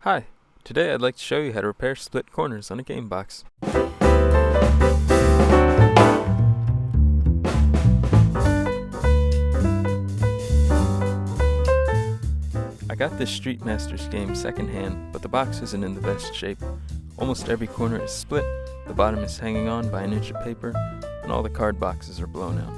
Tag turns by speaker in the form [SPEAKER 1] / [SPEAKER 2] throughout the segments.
[SPEAKER 1] Hi, today I'd like to show you how to repair split corners on a game box. I got this Street Masters game secondhand, but the box isn't in the best shape. Almost every corner is split, the bottom is hanging on by an inch of paper, and all the card boxes are blown out.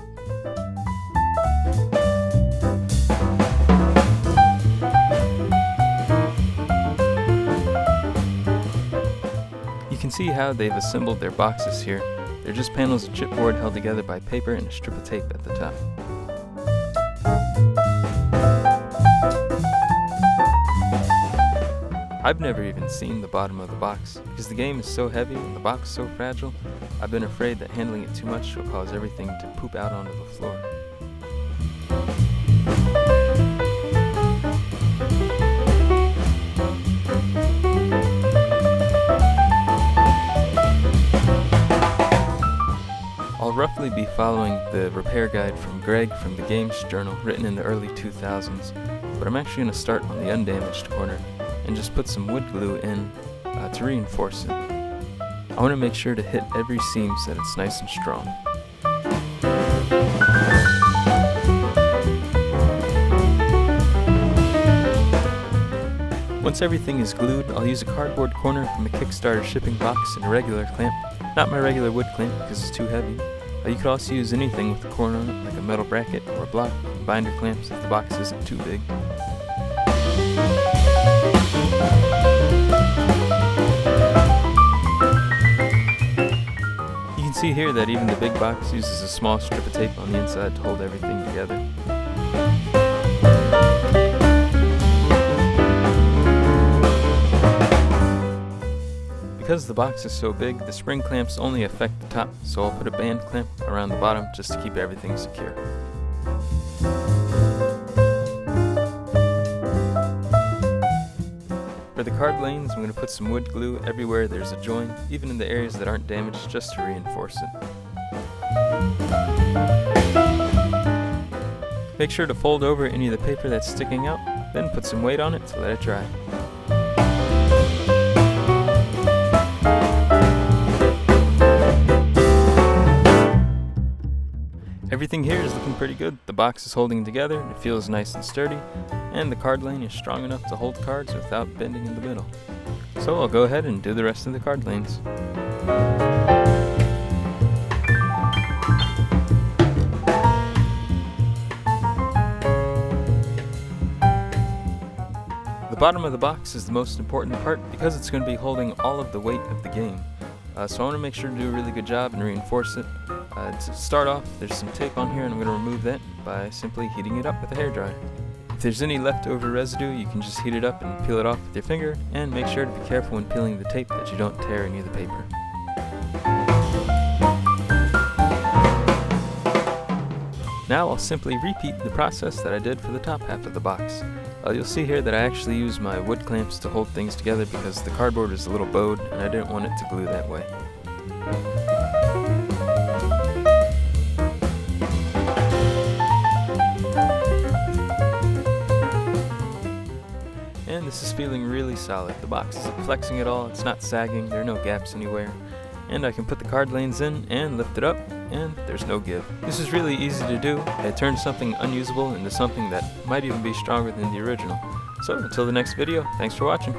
[SPEAKER 1] You can see how they've assembled their boxes here. They're just panels of chipboard held together by paper and a strip of tape at the top. I've never even seen the bottom of the box. Because the game is so heavy and the box so fragile, I've been afraid that handling it too much will cause everything to poop out onto the floor. I'll roughly be following the repair guide from Greg from the Games Journal written in the early 2000s, but I'm actually going to start on the undamaged corner and just put some wood glue in to reinforce it. I want to make sure to hit every seam so that it's nice and strong. Once everything is glued, I'll use a cardboard corner from a Kickstarter shipping box and a regular clamp, not my regular wood clamp because it's too heavy. You could also use anything with a corner on it, like a metal bracket or a block, and binder clamps if the box isn't too big. You can see here that even the big box uses a small strip of tape on the inside to hold everything together. Because the box is so big, the spring clamps only affect the top, so I'll put a band clamp around the bottom just to keep everything secure. For the card lanes, I'm going to put some wood glue everywhere there's a joint, even in the areas that aren't damaged, just to reinforce it. Make sure to fold over any of the paper that's sticking out, then put some weight on it to let it dry. Everything here is looking pretty good. The box is holding together, it feels nice and sturdy, and the card lane is strong enough to hold cards without bending in the middle. So I'll go ahead and do the rest of the card lanes. The bottom of the box is the most important part because it's going to be holding all of the weight of the game. So I want to make sure to do a really good job and reinforce it. To start off, there's some tape on here and I'm going to remove that by simply heating it up with a hairdryer. If there's any leftover residue, you can just heat it up and peel it off with your finger, and make sure to be careful when peeling the tape that you don't tear any of the paper. Now I'll simply repeat the process that I did for the top half of the box. You'll see here that I actually use my wood clamps to hold things together because the cardboard is a little bowed and I didn't want it to glue that way. And this is feeling really solid. The box isn't flexing at all, it's not sagging, there are no gaps anywhere. And I can put the card lanes in and lift it up, and there's no give. This is really easy to do. It turns something unusable into something that might even be stronger than the original. So until the next video, thanks for watching.